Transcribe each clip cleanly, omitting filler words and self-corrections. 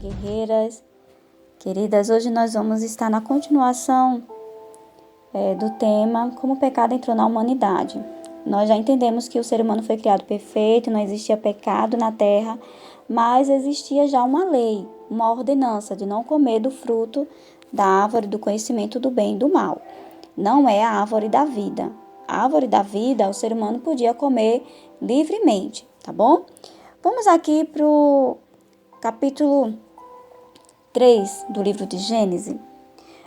guerreiras. Queridas, hoje nós vamos estar na continuação do tema Como o pecado entrou na humanidade. Nós já entendemos que o ser humano foi criado perfeito, não existia pecado na terra, mas existia já uma lei, uma ordenança de não comer do fruto da árvore do conhecimento do bem e do mal. Não é a árvore da vida. A árvore da vida, o ser humano podia comer livremente, tá bom? Vamos aqui para o capítulo 3 do livro de Gênesis.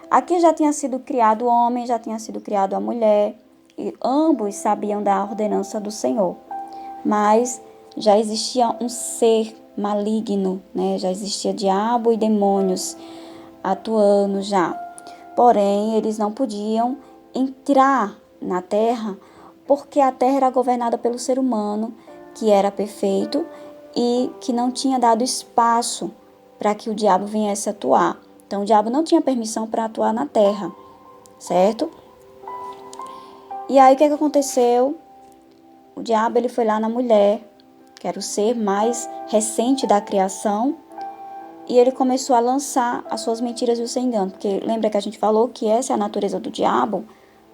Aqui já tinha sido criado o homem, já tinha sido criado a mulher, e ambos sabiam da ordenança do Senhor. Mas já existia um ser maligno, né? Já existia diabo e demônios atuando já. Porém, eles não podiam entrar na terra, porque a terra era governada pelo ser humano, que era perfeito e que não tinha dado espaço para que o diabo viesse atuar. Então, o diabo não tinha permissão para atuar na terra, certo? E aí, o que aconteceu? O diabo ele foi lá na mulher, que era o ser mais recente da criação, e ele começou a lançar as suas mentiras e o seu engano. Porque lembra que a gente falou que essa é a natureza do diabo?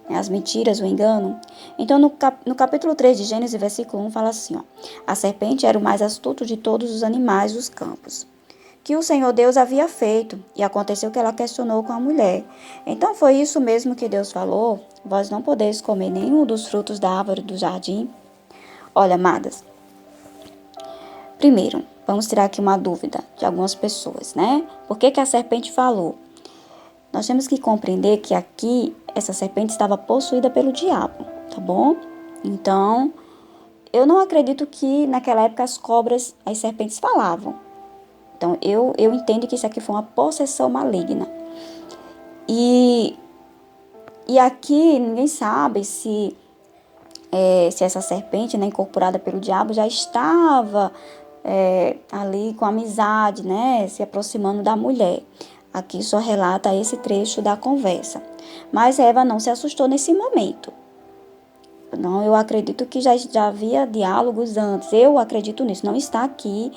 As mentiras, o engano. Então, no capítulo 3 de Gênesis, versículo 1, fala assim, ó: a serpente era o mais astuto de todos os animais dos campos, que o Senhor Deus havia feito, e aconteceu que ela questionou com a mulher. Então, foi isso mesmo que Deus falou? Vós não podeis comer nenhum dos frutos da árvore do jardim? Olha, amadas, primeiro, vamos tirar aqui uma dúvida de algumas pessoas, né? Por que a serpente falou? Nós temos que compreender que aqui essa serpente estava possuída pelo diabo, tá bom? Então, eu não acredito que naquela época as serpentes falavam. Então, eu entendo que isso aqui foi uma possessão maligna. E aqui ninguém sabe se essa serpente, né, incorporada pelo diabo, já estava ali com amizade, né, se aproximando da mulher. Aqui só relata esse trecho da conversa. Mas Eva não se assustou nesse momento. Não, eu acredito que já havia diálogos antes. Eu acredito nisso. Não está aqui,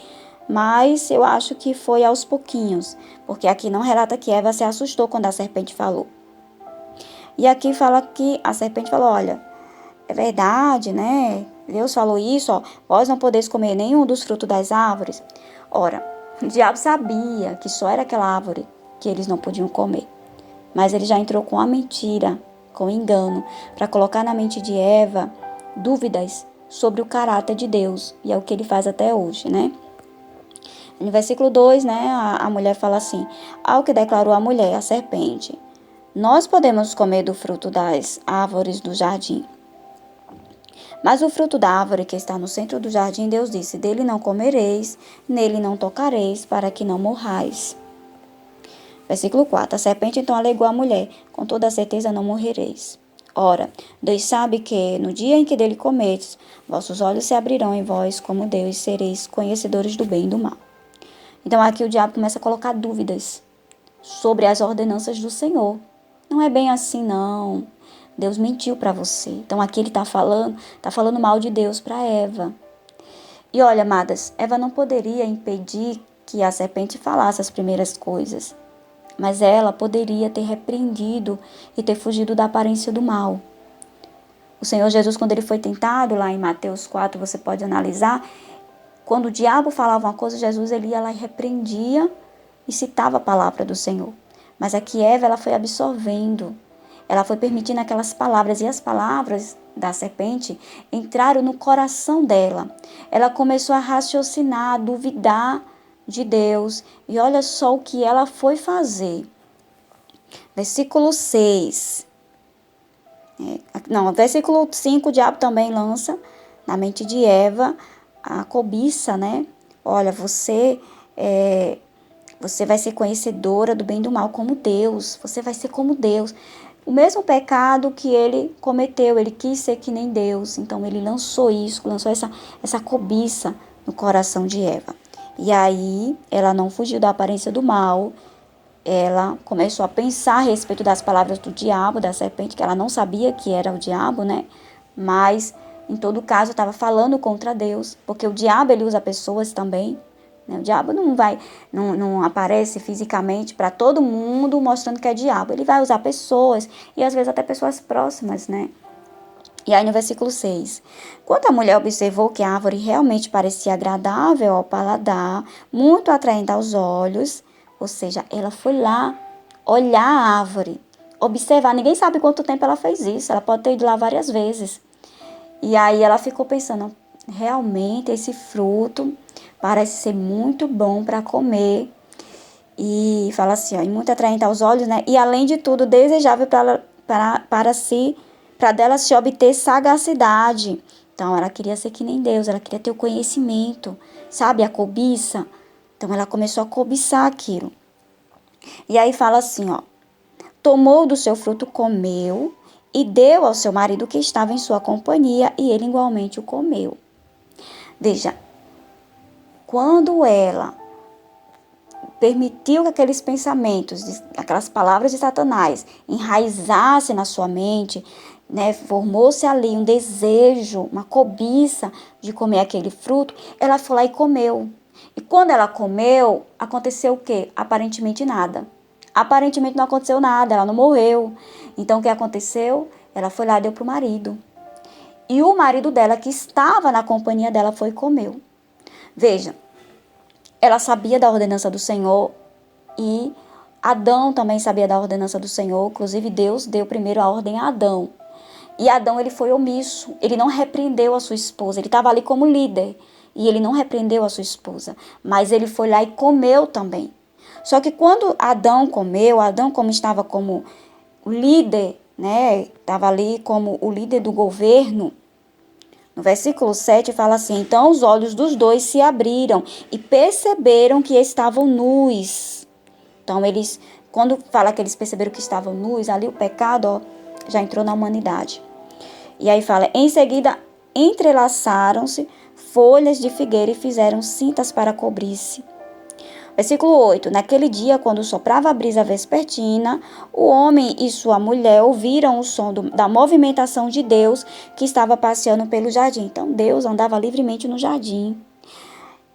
mas eu acho que foi aos pouquinhos. Porque aqui não relata que Eva se assustou quando a serpente falou. E aqui fala que a serpente falou, olha, é verdade, né? Deus falou isso, ó, vós não podeis comer nenhum dos frutos das árvores. Ora, o diabo sabia que só era aquela árvore que eles não podiam comer. Mas ele já entrou com a mentira, com o engano, para colocar na mente de Eva dúvidas sobre o caráter de Deus. E é o que ele faz até hoje, né? No versículo 2, né, a mulher fala assim, ao que declarou a mulher, a serpente, nós podemos comer do fruto das árvores do jardim. Mas o fruto da árvore que está no centro do jardim, Deus disse, dele não comereis, nele não tocareis, para que não morrais. Versículo 4. A serpente então alegou à mulher, com toda certeza não morrereis. Ora, Deus sabe que, no dia em que dele comerdes, vossos olhos se abrirão em vós como Deus, sereis conhecedores do bem e do mal. Então aqui o diabo começa a colocar dúvidas sobre as ordenanças do Senhor. Não é bem assim, não. Deus mentiu para você. Então aqui ele está falando mal de Deus para Eva. E olha, amadas, Eva não poderia impedir que a serpente falasse as primeiras coisas. Mas ela poderia ter repreendido e ter fugido da aparência do mal. O Senhor Jesus, quando ele foi tentado, lá em Mateus 4, você pode analisar, quando o diabo falava uma coisa, Jesus ele ia lá e repreendia e citava a palavra do Senhor. Mas aqui Eva, ela foi absorvendo, ela foi permitindo aquelas palavras, e as palavras da serpente entraram no coração dela. Ela começou a raciocinar, a duvidar de Deus. E olha só o que ela foi fazer. Versículo 6. Versículo 5, o diabo também lança na mente de Eva a cobiça, né? Olha, você vai ser conhecedora do bem e do mal como Deus. Você vai ser como Deus. O mesmo pecado que ele cometeu, ele quis ser que nem Deus. Então ele lançou essa cobiça no coração de Eva. E aí, ela não fugiu da aparência do mal, ela começou a pensar a respeito das palavras do diabo, da serpente, que ela não sabia que era o diabo, né? Mas, em todo caso, estava falando contra Deus, porque o diabo, ele usa pessoas também né? O diabo não aparece fisicamente para todo mundo mostrando que é diabo. Ele vai usar pessoas, e às vezes até pessoas próximas, né? E aí no versículo 6, quando a mulher observou que a árvore realmente parecia agradável ao paladar, muito atraente aos olhos, ou seja, ela foi lá olhar a árvore, observar. Ninguém sabe quanto tempo ela fez isso, ela pode ter ido lá várias vezes. E aí ela ficou pensando, realmente esse fruto parece ser muito bom para comer. E fala assim, ó, e muito atraente aos olhos, né? E além de tudo, desejável para dela se obter sagacidade. Então ela queria ser que nem Deus, ela queria ter o conhecimento, sabe? A cobiça. Então ela começou a cobiçar aquilo. E aí fala assim, ó, tomou do seu fruto, comeu e deu ao seu marido que estava em sua companhia, e ele igualmente o comeu. Veja, quando ela permitiu que aqueles pensamentos, aquelas palavras de Satanás enraizassem na sua mente, né, formou-se ali um desejo, uma cobiça de comer aquele fruto, ela foi lá e comeu. E quando ela comeu, aconteceu o quê? Aparentemente nada. Aparentemente não aconteceu nada, ela não morreu. Então o que aconteceu? Ela foi lá e deu para o marido. E o marido dela, que estava na companhia dela, foi e comeu. Veja, ela sabia da ordenança do Senhor, e Adão também sabia da ordenança do Senhor. Inclusive Deus deu primeiro a ordem a Adão. E Adão, ele foi omisso, ele não repreendeu a sua esposa, ele estava ali como líder, e ele não repreendeu a sua esposa, mas ele foi lá e comeu também. Só que quando Adão comeu, Adão, como estava como o líder, né, estava ali como o líder do governo, no versículo 7 fala assim, então os olhos dos dois se abriram e perceberam que estavam nus. Então eles, quando fala que eles perceberam que estavam nus, ali o pecado, ó, já entrou na humanidade. E aí fala, em seguida entrelaçaram-se folhas de figueira e fizeram cintas para cobrir-se. Versículo 8, naquele dia, quando soprava a brisa vespertina, o homem e sua mulher ouviram o som da movimentação de Deus que estava passeando pelo jardim. Então Deus andava livremente no jardim.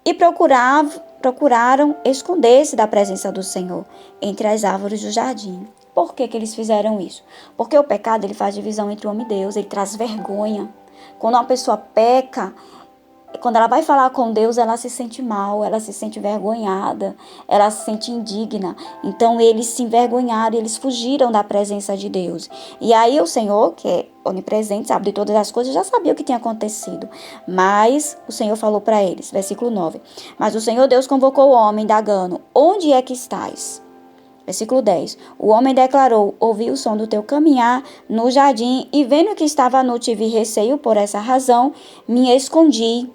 E procuraram esconder-se da presença do Senhor entre as árvores do jardim. Por que eles fizeram isso? Porque o pecado, ele faz divisão entre o homem e Deus, ele traz vergonha. Quando uma pessoa peca, quando ela vai falar com Deus, ela se sente mal, ela se sente envergonhada, ela se sente indigna. Então eles se envergonharam, eles fugiram da presença de Deus. E aí o Senhor, que é onipresente, sabe de todas as coisas, já sabia o que tinha acontecido. Mas o Senhor falou para eles, versículo 9. Mas o Senhor Deus convocou o homem, indagando, onde é que estás? Versículo 10. O homem declarou, ouvi o som do teu caminhar no jardim, e vendo que estava nu, tive receio, por essa razão me escondi.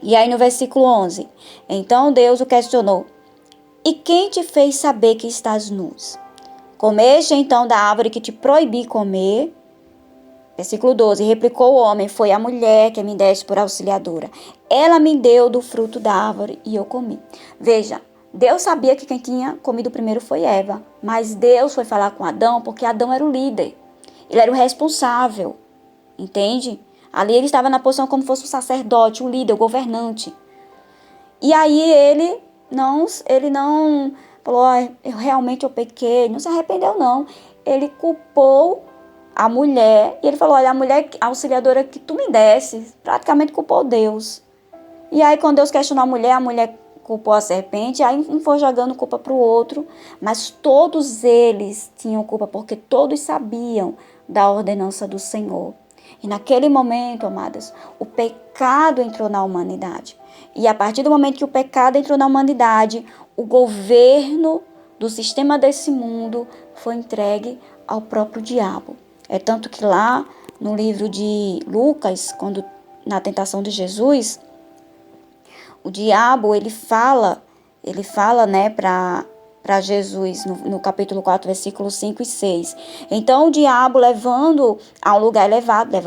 E aí no versículo 11, então Deus o questionou, e quem te fez saber que estás nus? Comeste então da árvore que te proibi comer? Versículo 12, replicou o homem, foi a mulher que me deste por auxiliadora. Ela me deu do fruto da árvore e eu comi. Veja, Deus sabia que quem tinha comido primeiro foi Eva, mas Deus foi falar com Adão porque Adão era o líder, ele era o responsável, entende? Ali ele estava na posição como fosse o sacerdote, o líder, o governante. E aí ele não falou, eu pequei, não se arrependeu não. Ele culpou a mulher, e ele falou, olha, a mulher a auxiliadora que tu me desse, praticamente culpou Deus. E aí quando Deus questionou a mulher culpou a serpente, aí um foi jogando culpa para o outro, mas todos eles tinham culpa, porque todos sabiam da ordenança do Senhor. E naquele momento, amadas, o pecado entrou na humanidade. E a partir do momento que o pecado entrou na humanidade, o governo do sistema desse mundo foi entregue ao próprio diabo. É tanto que lá no livro de Lucas, quando na tentação de Jesus, o diabo, ele fala, né, para Jesus, no capítulo 4, versículos 5 e 6. Então o diabo, levando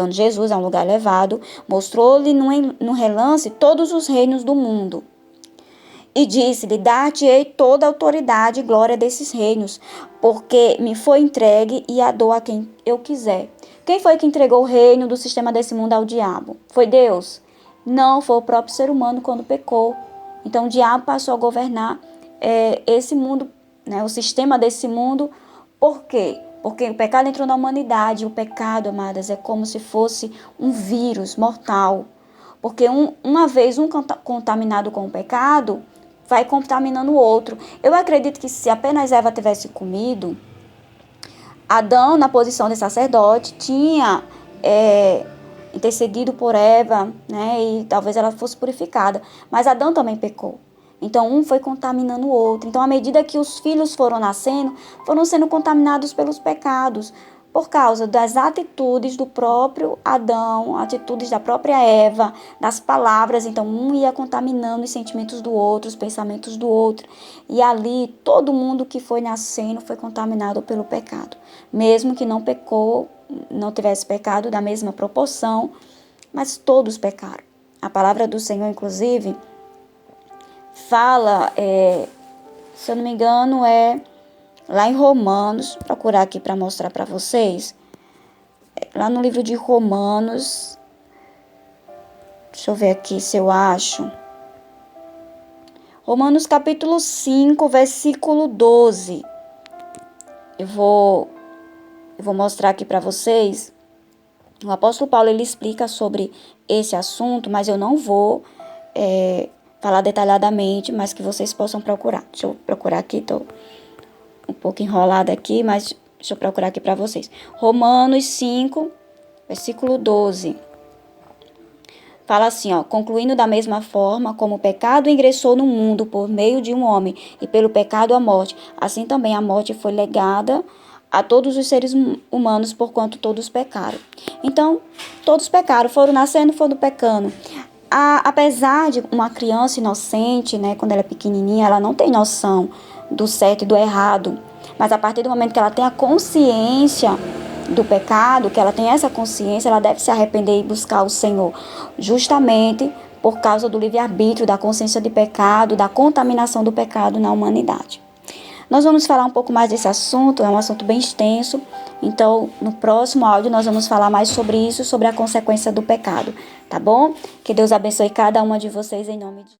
Jesus a um lugar elevado, mostrou-lhe num relance todos os reinos do mundo. E disse-lhe, dar-te-ei toda a autoridade e glória desses reinos, porque me foi entregue e a dou a quem eu quiser. Quem foi que entregou o reino do sistema desse mundo ao diabo? Foi Deus? Não, foi o próprio ser humano quando pecou. Então o diabo passou a governar esse mundo, né, o sistema desse mundo. Por quê? Porque o pecado entrou na humanidade. O pecado, amadas, é como se fosse um vírus mortal. Porque uma vez um contaminado com o pecado, vai contaminando o outro. Eu acredito que se apenas Eva tivesse comido, Adão, na posição de sacerdote, tinha intercedido por Eva, né, e talvez ela fosse purificada. Mas Adão também pecou. Então, um foi contaminando o outro. Então, à medida que os filhos foram nascendo, foram sendo contaminados pelos pecados, por causa das atitudes do próprio Adão, atitudes da própria Eva, das palavras. Então, um ia contaminando os sentimentos do outro, os pensamentos do outro. E ali, todo mundo que foi nascendo foi contaminado pelo pecado. Mesmo que não pecou, não tivesse pecado da mesma proporção, mas todos pecaram. A palavra do Senhor, inclusive, fala, se eu não me engano, lá em Romanos, procurar aqui para mostrar para vocês, lá no livro de Romanos, deixa eu ver aqui se eu acho, Romanos capítulo 5, versículo 12, eu vou mostrar aqui para vocês. O apóstolo Paulo, ele explica sobre esse assunto, mas eu não vou falar detalhadamente, mas que vocês possam procurar. Deixa eu procurar aqui, estou um pouco enrolada aqui, mas deixa eu procurar aqui para vocês. Romanos 5, versículo 12. Fala assim, concluindo da mesma forma, como o pecado ingressou no mundo por meio de um homem, e pelo pecado a morte, assim também a morte foi legada a todos os seres humanos, porquanto todos pecaram. Então, todos pecaram, foram nascendo, foram pecando. Apesar de uma criança inocente, né, quando ela é pequenininha, ela não tem noção do certo e do errado. Mas a partir do momento que ela tem a consciência do pecado, que ela tem essa consciência, ela deve se arrepender e buscar o Senhor. Justamente por causa do livre-arbítrio, da consciência de pecado, da contaminação do pecado na humanidade. Nós vamos falar um pouco mais desse assunto, é um assunto bem extenso. Então, no próximo áudio, nós vamos falar mais sobre isso, sobre a consequência do pecado, tá bom? Que Deus abençoe cada uma de vocês em nome de